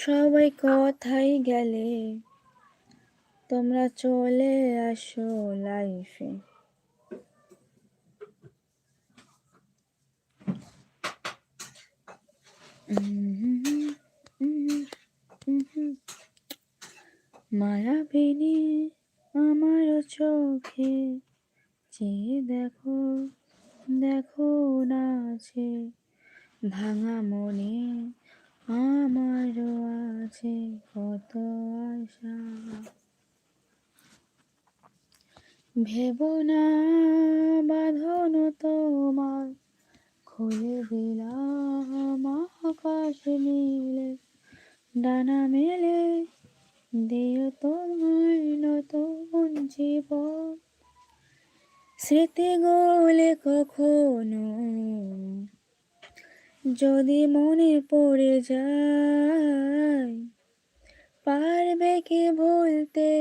সবাই কথাই গেলে তোমরা চলে আসো লাইফে। মায়াবিনী আমার চোখে চেয়ে দেখো, দেখো না আছে ভাঙা মনে আমারও আছে কত আশা। ভেবো না বাঁধন তোমার, খুলে দিলাম আকাশ নীলে, ডানা মেলে দিও তোমার নতুন জীবন। স্মৃতি গলে কখনো যদি মনে পড়ে যায়, পারবে কি ভুলতে